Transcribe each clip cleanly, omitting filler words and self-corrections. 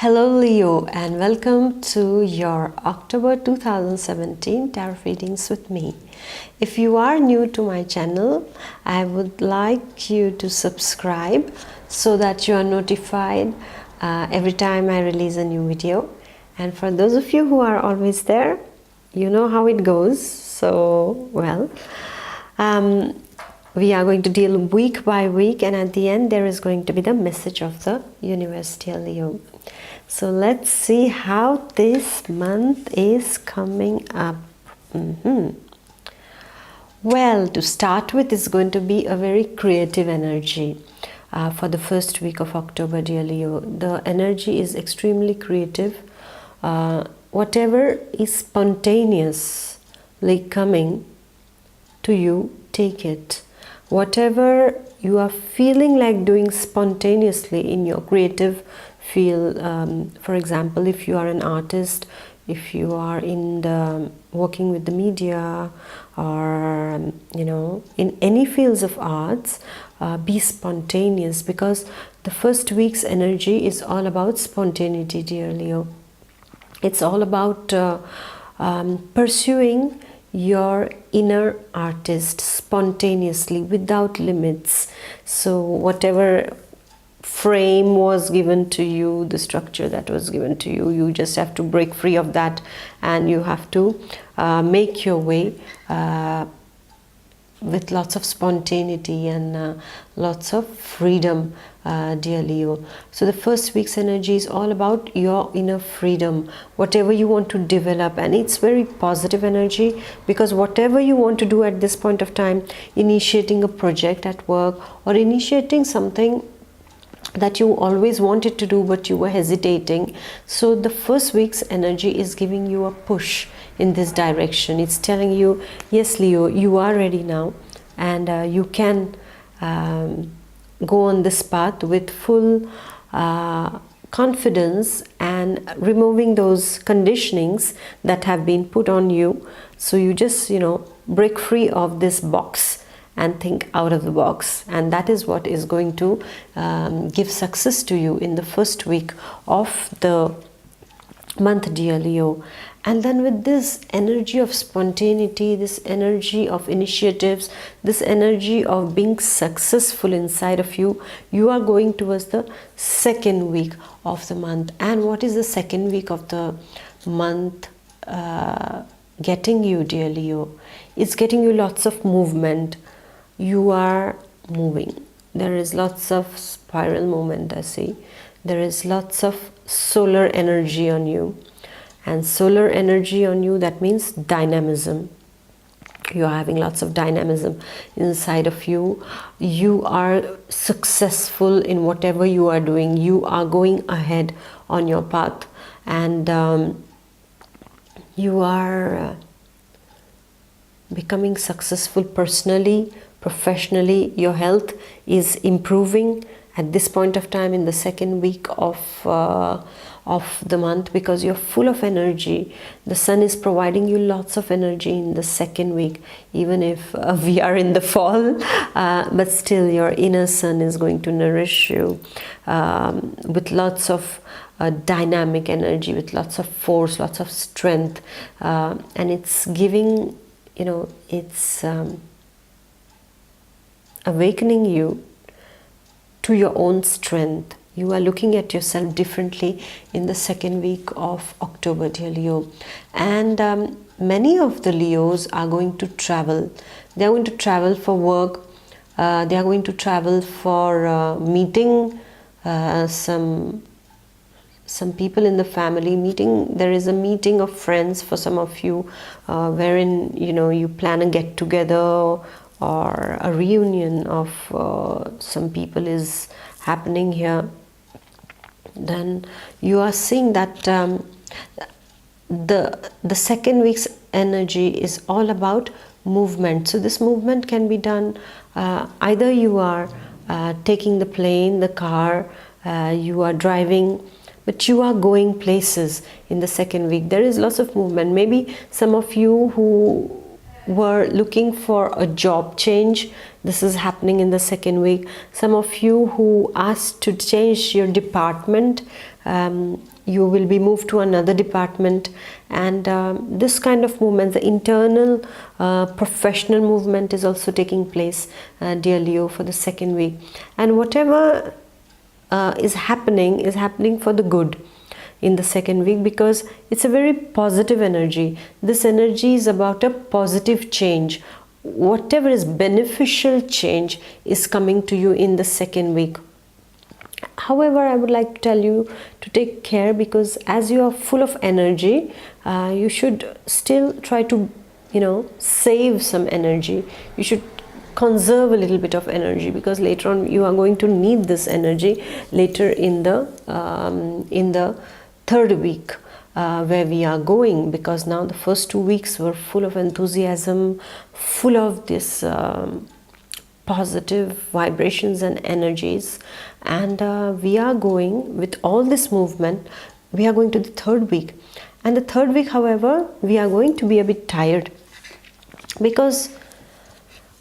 Hello Leo, and welcome to your October 2017 tarot readings with me. If you are new to my channel, I would like you to subscribe so that you are notified every time I release a new video. And for those of you who are always there, you know how it goes. So, well, we are going to deal week by week, and at the end there is going to be the message of the universe, dear Leo. So let's see how this month is coming up. Well, to start with, it's going to be a very creative energy for the first week of October, dear Leo. The energy is extremely creative. Whatever is spontaneously coming to you, take it. Whatever you are feeling like doing spontaneously in your creative field, for example, if you are an artist, if you are in the working with the media, or in any fields of arts, be spontaneous, because the first week's energy is all about spontaneity, dear Leo. It's all about pursuing your inner artist spontaneously, without limits. So whatever frame was given to you, the structure that was given to you, you just have to break free of that, and you have to make your way with lots of spontaneity and lots of freedom, dear Leo. So the first week's energy is all about your inner freedom, whatever you want to develop, and it's very positive energy, because whatever you want to do at this point of time, initiating a project at work or initiating something that you always wanted to do but you were hesitating, so the first week's energy is giving you a push in this direction. It's telling you, yes Leo, you are ready now, and you can go on this path with full confidence, and removing those conditionings that have been put on you. So you just break free of this box and think out of the box, and that is what is going to give success to you in the first week of the month, dear Leo. And then with this energy of spontaneity, this energy of initiatives, this energy of being successful inside of you, you are going towards the second week of the month. And what is the second week of the month getting you, dear Leo? It's getting you lots of movement. You are moving. There is lots of spiral movement, I see. There is lots of solar energy on you. And solar energy on you, that means dynamism. You are having lots of dynamism inside of you. You are successful in whatever you are doing. You are going ahead on your path. And you are becoming successful personally, professionally. Your health is improving at this point of time in the second week of the month, because you're full of energy. The sun is providing you lots of energy in the second week, even if we are in the fall, but still your inner sun is going to nourish you with lots of dynamic energy, with lots of force, lots of strength, and it's giving, it's awakening you to your own strength. You are looking at yourself differently in the second week of October, dear Leo. And many of the Leos are going to travel. They are going to travel for work. They are going to travel for meeting some people in the family. There is a meeting of friends for some of you, wherein you plan a get together or a reunion of some people is happening here. Then you are seeing that the second week's energy is all about movement. So this movement can be done either you are taking the plane, the car, you are driving, but you are going places in the second week. There is lots of movement. Maybe some of you who were looking for a job change, this is happening in the second week. Some of you who asked to change your department, you will be moved to another department, and this kind of movement, the internal professional movement, is also taking place, dear Leo, for the second week. And whatever is happening for the good in the second week, because it's a very positive energy. This energy is about a positive change. Whatever is beneficial change is coming to you in the second week. However, I would like to tell you to take care, because as you are full of energy, you should still try to, save some energy. You should conserve a little bit of energy, because later on you are going to need this energy later in the third week, where we are going, because now the first 2 weeks were full of enthusiasm, full of this positive vibrations and energies, and we are going with all this movement. We are going to the third week, and the third week, however, we are going to be a bit tired, because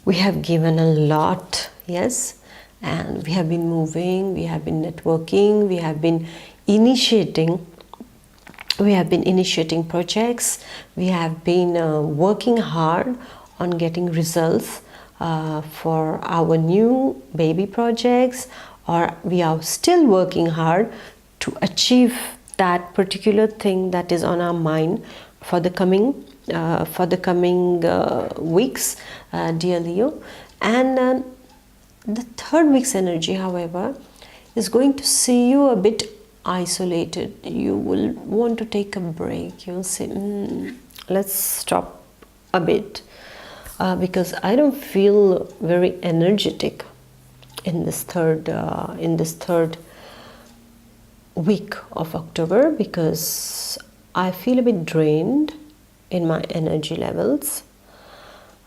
we have given a lot, yes, and we have been moving, we have been networking, we have been initiating projects, we have been working hard on getting results for our new baby projects, or we are still working hard to achieve that particular thing that is on our mind for the coming weeks, dear Leo. And the third week's energy, however, is going to see you a bit isolated. You will want to take a break. You'll say, let's stop a bit, because I don't feel very energetic in this third week of October, because I feel a bit drained in my energy levels.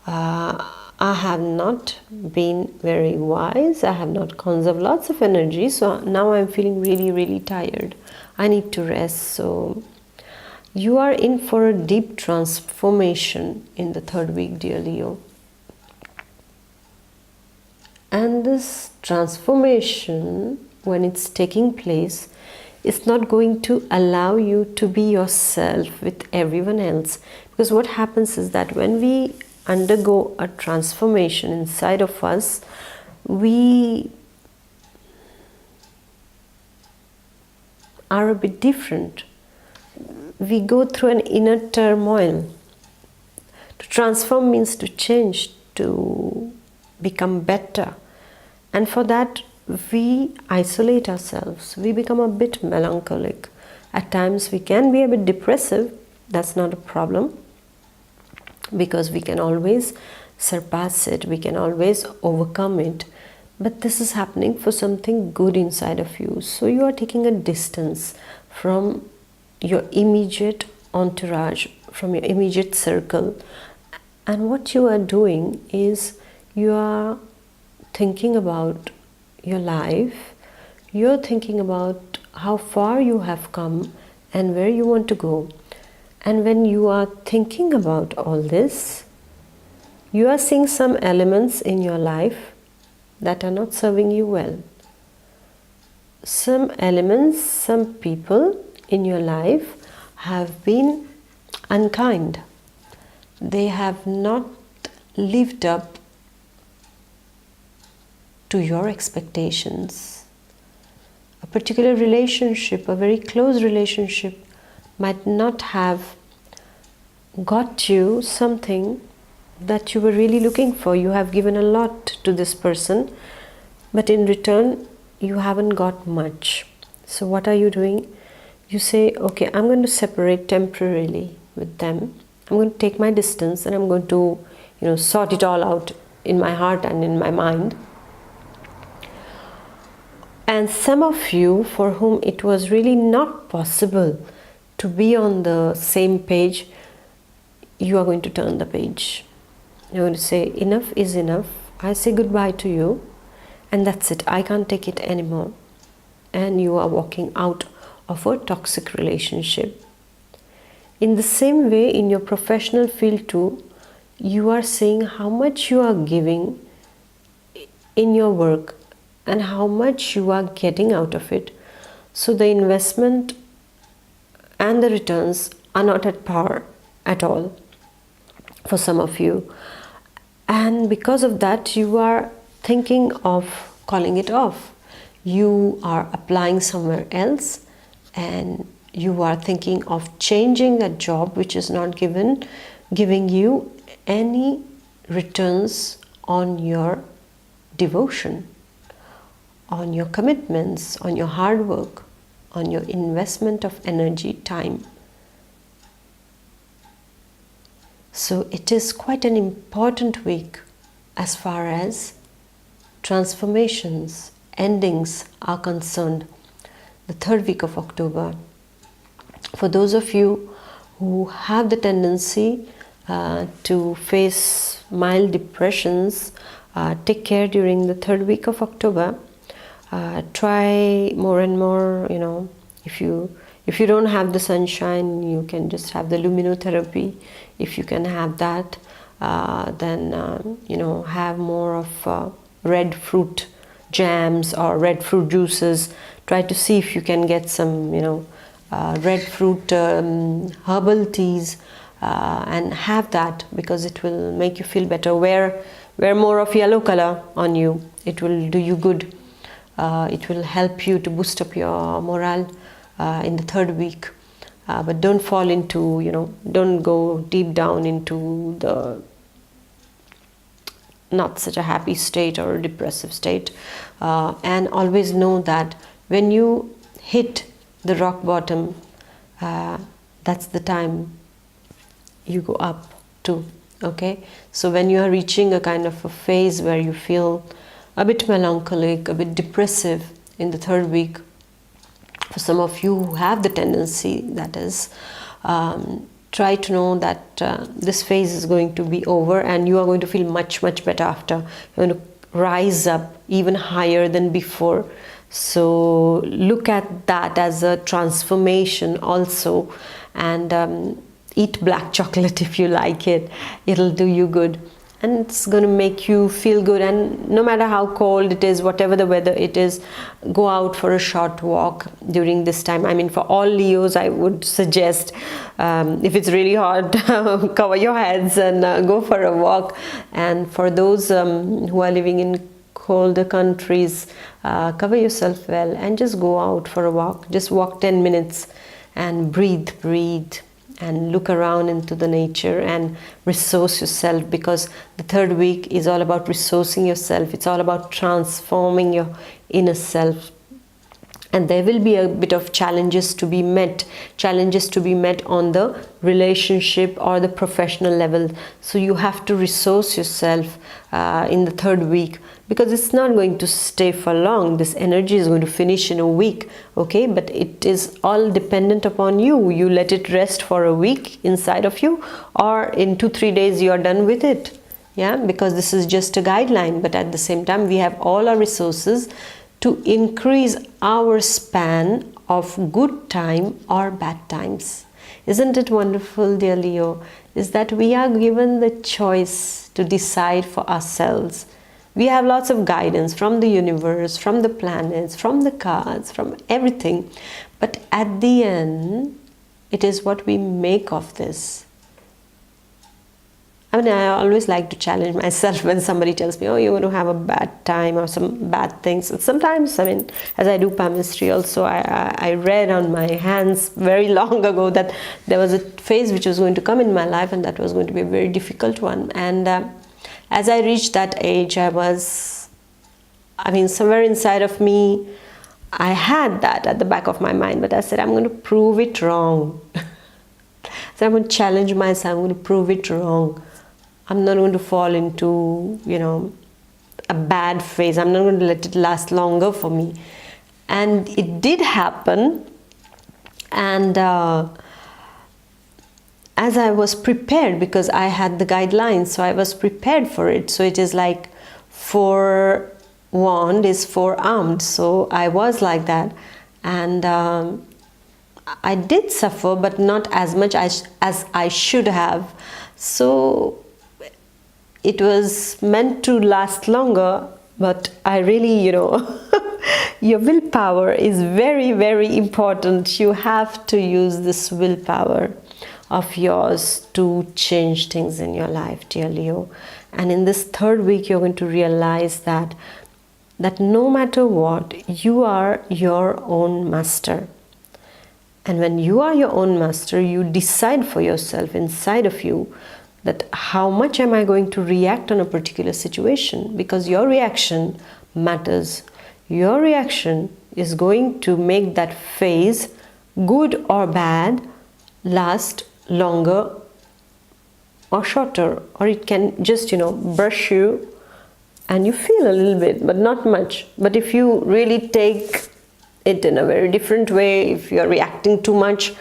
I have not been very wise. I have not conserved lots of energy, so now I'm feeling really, really tired. I need to rest. So you are in for a deep transformation in the third week, dear Leo. And this transformation, when it's taking place, is not going to allow you to be yourself with everyone else. Because what happens is that when we undergo a transformation inside of us, we are a bit different. We go through an inner turmoil. To transform means to change, to become better. And for that, we isolate ourselves. We become a bit melancholic. At times, we can be a bit depressive. That's not a problem, because we can always surpass it. We can always overcome it. But this is happening for something good inside of you. So you are taking a distance from your immediate entourage, from your immediate circle. And what you are doing is you are thinking about your life. You're thinking about how far you have come and where you want to go. And when you are thinking about all this, you are seeing some elements in your life that are not serving you well. Some elements, some people in your life have been unkind. They have not lived up to your expectations. A particular relationship, a very close relationship, might not have got you something that you were really looking for. You have given a lot to this person, but in return, you haven't got much. So what are you doing? You say, okay, I'm going to separate temporarily with them. I'm going to take my distance, and I'm going to, sort it all out in my heart and in my mind. And some of you for whom it was really not possible to be on the same page, you are going to turn the page. You're going to say, enough is enough. I say goodbye to you, and that's it. I can't take it anymore. And you are walking out of a toxic relationship. In the same way, in your professional field too, you are seeing how much you are giving in your work and how much you are getting out of it. So the investment and the returns are not at par at all for some of you. And because of that, you are thinking of calling it off. You are applying somewhere else, and you are thinking of changing a job which is not giving you any returns on your devotion, on your commitments, on your hard work, on your investment of energy, time. So it is quite an important week as far as transformations, endings are concerned. The third week of October. For those of you who have the tendency to face mild depressions, take care during the third week of October. Try more and more, if you don't have the sunshine, you can just have the luminotherapy. If you can have that, then have more of red fruit jams or red fruit juices. Try to see if you can get some red fruit herbal teas and have that, because it will make you feel better. Wear more of yellow color on you. It will do you good. It will help you to boost up your morale in the third week. But don't fall into, don't go deep down into the not such a happy state or a depressive state. And always know that when you hit the rock bottom, that's the time you go up to. Okay, so when you are reaching a kind of a phase where you feel a bit melancholic, a bit depressive in the third week, for some of you who have the tendency, that is, try to know that this phase is going to be over and you are going to feel much better after. You're going to rise up even higher than before. So look at that as a transformation also, and eat black chocolate if you like it. It'll do you good, and it's going to make you feel good. And no matter how cold it is, whatever the weather it is, go out for a short walk during this time. I mean, for all Leos, I would suggest, if it's really hot, cover your heads and go for a walk. And for those who are living in colder countries, cover yourself well and just go out for a walk. Just walk 10 minutes and breathe and look around into the nature and resource yourself, because the third week is all about resourcing yourself. It's all about transforming your inner self. And there will be a bit of challenges to be met on the relationship or the professional level. So you have to resource yourself in the third week, because it's not going to stay for long. This energy is going to finish in a week, okay? But it is all dependent upon you. You let it rest for a week inside of you, or in 2-3 days you are done with it. Yeah, because this is just a guideline, but at the same time we have all our resources to increase our span of good time or bad times. Isn't it wonderful, dear Leo? Is that we are given the choice to decide for ourselves. We have lots of guidance from the universe, from the planets, from the cards, from everything. But at the end, it is what we make of this. I mean, I always like to challenge myself when somebody tells me, oh, you're going to have a bad time or some bad things. And sometimes, I mean, as I do palmistry also, I read on my hands very long ago that there was a phase which was going to come in my life, and that was going to be a very difficult one. And as I reached that age, somewhere inside of me, I had that at the back of my mind, but I said, I'm going to prove it wrong. So I'm going to challenge myself, I'm going to prove it wrong. I'm not going to fall into, a bad phase. I'm not going to let it last longer for me. And it did happen. And as I was prepared, because I had the guidelines, so I was prepared for it. So it is like 4 wand is 4 armed. So I was like that. And I did suffer, but not as much as I should have. So it was meant to last longer, but I really, your willpower is very, very important. You have to use this willpower of yours to change things in your life, dear Leo. And in this third week, you're going to realize that no matter what, you are your own master. And when you are your own master, you decide for yourself inside of you that how much am I going to react on a particular situation, because your reaction matters. Your reaction is going to make that phase, good or bad, last longer or shorter, or it can just brush you and you feel a little bit, but not much. But if you really take it in a very different way, if you're reacting too much,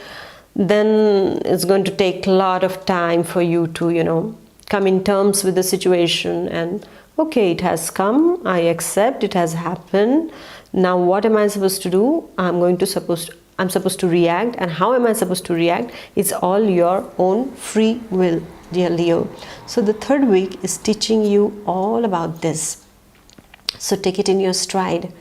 then it's going to take a lot of time for you to come in terms with the situation. And okay, it has come, I accept, it has happened. Now what am I supposed to do? I'm supposed to react. And how am I supposed to react? It's all your own free will, dear Leo. So the third week is teaching you all about this. So take it in your stride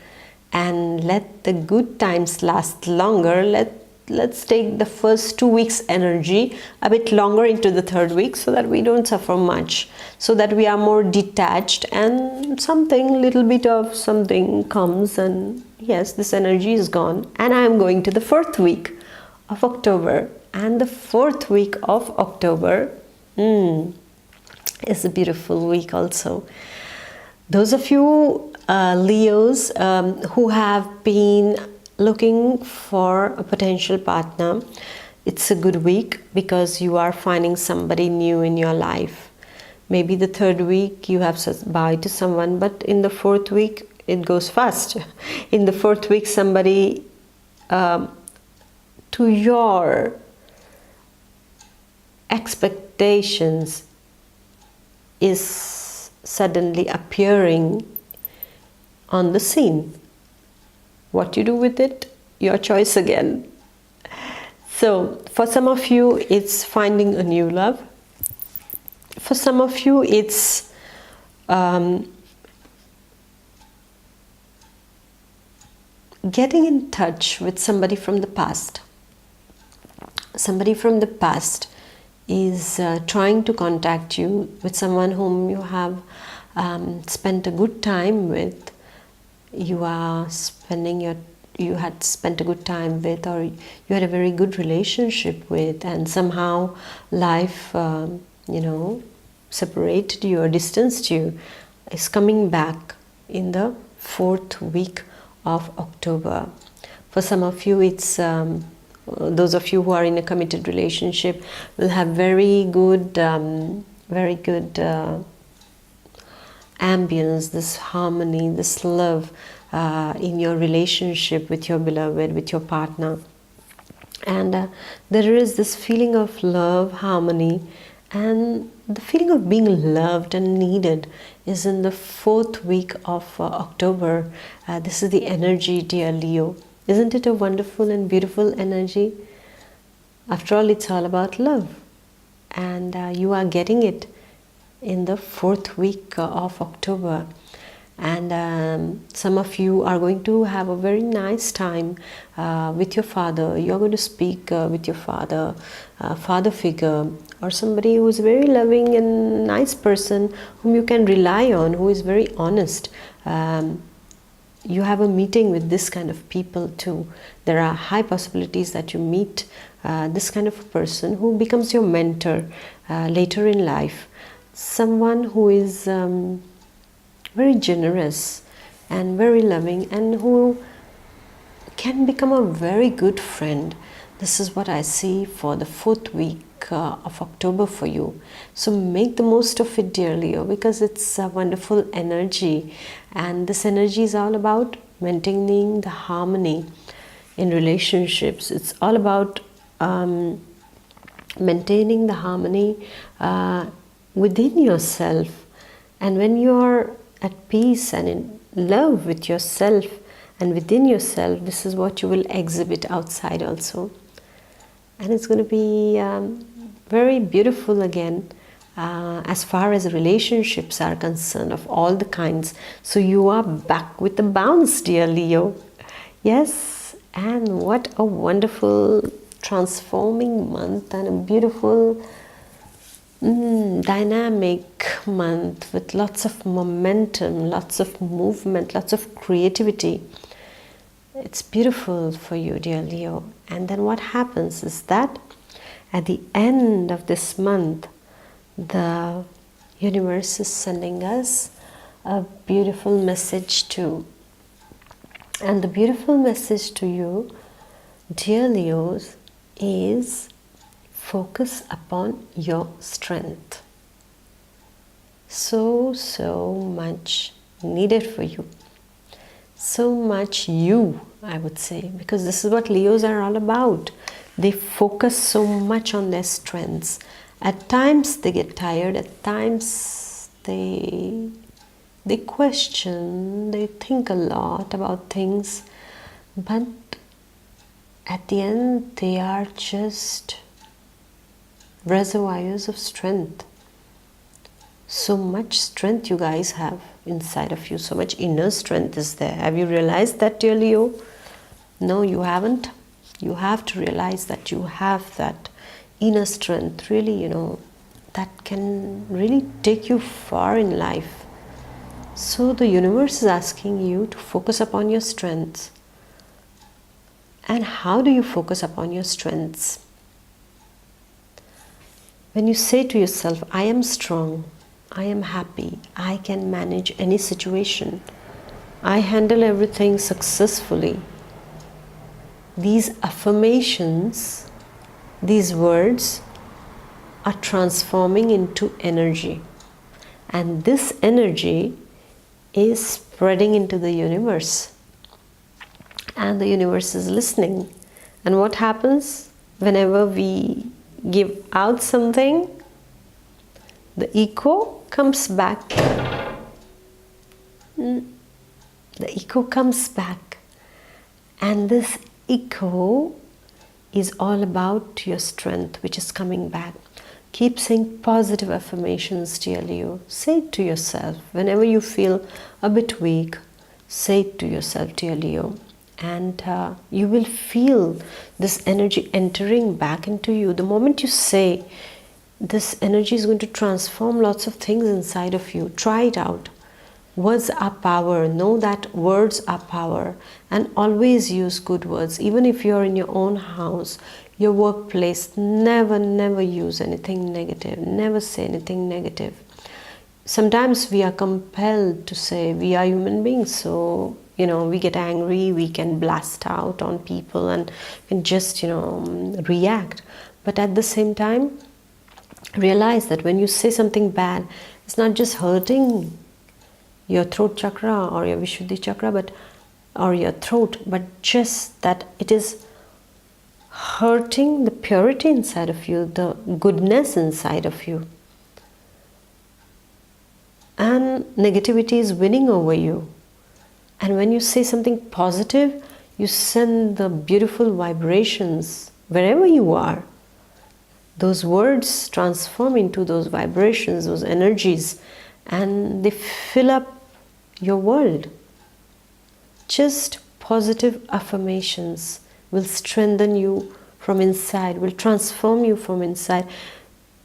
and let the good times last longer. Let's take the first 2 weeks energy a bit longer into the third week, so that we don't suffer much, so that we are more detached, and little bit of something comes, and yes, this energy is gone. And I am going to the fourth week of October, and the fourth week of October is a beautiful week also. Those of you Leos who have been looking for a potential partner, it's a good week, because you are finding somebody new in your life. Maybe the third week you have said bye to someone, but in the fourth week it goes fast. In the fourth week, somebody to your expectations is suddenly appearing on the scene. What you do with it, your choice again. So for some of you, it's finding a new love. For some of you, it's getting in touch with somebody from the past. Somebody from the past is trying to contact you, with someone whom you have spent a good time with. You had spent a good time with, or you had a very good relationship with, and somehow life separated you or distanced you, is coming back in the fourth week of October. For some of you, it's those of you who are in a committed relationship will have very good ambience, this harmony, this love in your relationship with your beloved, with your partner. And there is this feeling of love, harmony, and the feeling of being loved and needed is in the fourth week of October. This is the energy, dear Leo. Isn't it a wonderful and beautiful energy? After all, it's all about love. And you are getting it in the fourth week of October. And some of you are going to have a very nice time with your father. You're going to speak with your father, father figure, or somebody who is a very loving and nice person whom you can rely on, who is very honest. You have a meeting with this kind of people too. There are high possibilities that you meet this kind of a person who becomes your mentor later in life. Someone who is very generous and very loving, and who can become a very good friend. This is what I see for the fourth week of October for you. So make the most of it, dear Leo, because it's a wonderful energy, and this energy is all about maintaining the harmony in relationships. It's all about maintaining the harmony within yourself. And when you're at peace and in love with yourself and within yourself, this is what you will exhibit outside also. And it's going to be very beautiful again as far as relationships are concerned, of all the kinds. So you are back with a bounce, dear Leo. Yes, and what a wonderful transforming month, and a beautiful dynamic month with lots of momentum, lots of movement, lots of creativity. It's beautiful for you, dear Leo. And then what happens is that at the end of this month, the universe is sending us a beautiful message too. And the beautiful message to you, dear Leos, is focus upon your strength. So much needed for you. So much you, I would say, because this is what Leos are all about. They focus so much on their strengths. At times they get tired, at times they question, they think a lot about things, but at the end they are just reservoirs of strength. So much strength you guys have inside of you, so much inner strength is there. Have you realized that, dear Leo? No, you haven't. You have to realize that you have that inner strength, really, that can really take you far in life. So the universe is asking you to focus upon your strengths. And how do you focus upon your strengths? When you say to yourself, I am strong, I am happy, I can manage any situation, I handle everything successfully. These affirmations, these words are transforming into energy. And this energy is spreading into the universe. And the universe is listening. And what happens whenever we give out something? The echo comes back. The echo comes back. And this echo is all about your strength, which is coming back. Keep saying positive affirmations, dear Leo. Say it to yourself. Whenever you feel a bit weak, say it to yourself, dear Leo. And you will feel this energy entering back into you. The moment you say, this energy is going to transform lots of things inside of you. Try it out. Words are power. Know that words are power. And always use good words. Even if you're in your own house, your workplace, never use anything negative. Never say anything negative. Sometimes we are compelled to say, we are human beings, so we get angry, we can blast out on people and can just react. But at the same time, realize that when you say something bad, it's not just hurting your throat chakra or your Vishuddhi chakra, or your throat, but just that it is hurting the purity inside of you, the goodness inside of you. And negativity is winning over you. And when you say something positive, you send the beautiful vibrations wherever you are. Those words transform into those vibrations, those energies, and they fill up your world. Just positive affirmations will strengthen you from inside, will transform you from inside,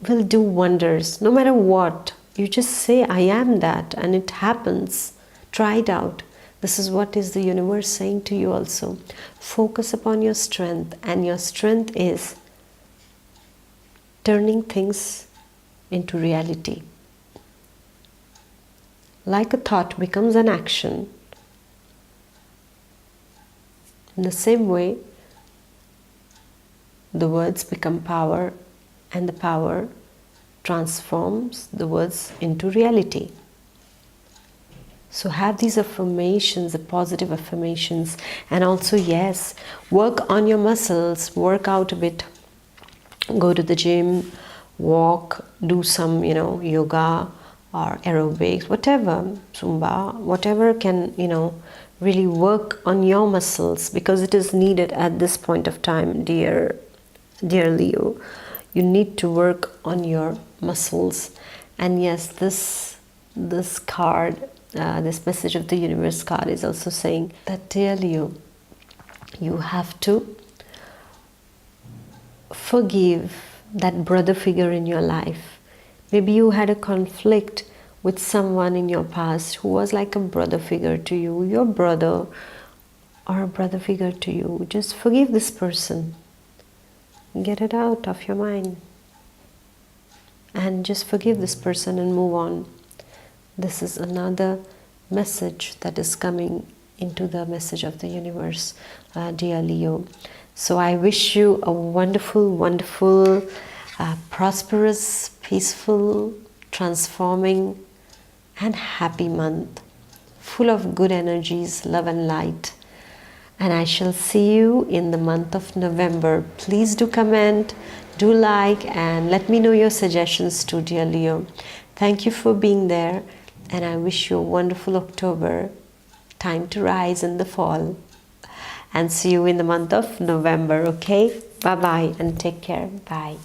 will do wonders. No matter what, you just say, I am that, and it happens. Try it out. This is what is the universe saying to you also. Focus upon your strength, and your strength is turning things into reality. Like a thought becomes an action. In the same way, the words become power, and the power transforms the words into reality. So have these affirmations, the positive affirmations, and also, yes, work on your muscles, work out a bit, go to the gym, walk, do some, yoga or aerobics, whatever, Zumba, whatever can, really work on your muscles, because it is needed at this point of time, dear Leo. You need to work on your muscles. And yes, this card, this message of the universe card is also saying that, dear Leo, you have to forgive that brother figure in your life. Maybe you had a conflict with someone in your past who was like a brother figure to you, your brother or a brother figure to you. Just forgive this person. Get it out of your mind. And just forgive this person and move on. This is another message that is coming into the message of the universe, dear Leo. So I wish you a wonderful, wonderful, prosperous, peaceful, transforming and happy month, full of good energies, love and light. And I shall see you in the month of November. Please do comment, do like, and let me know your suggestions too, dear Leo. Thank you for being there, and I wish you a wonderful October. Time to rise in the fall. And see you in the month of November, okay? Bye-bye and take care. Bye.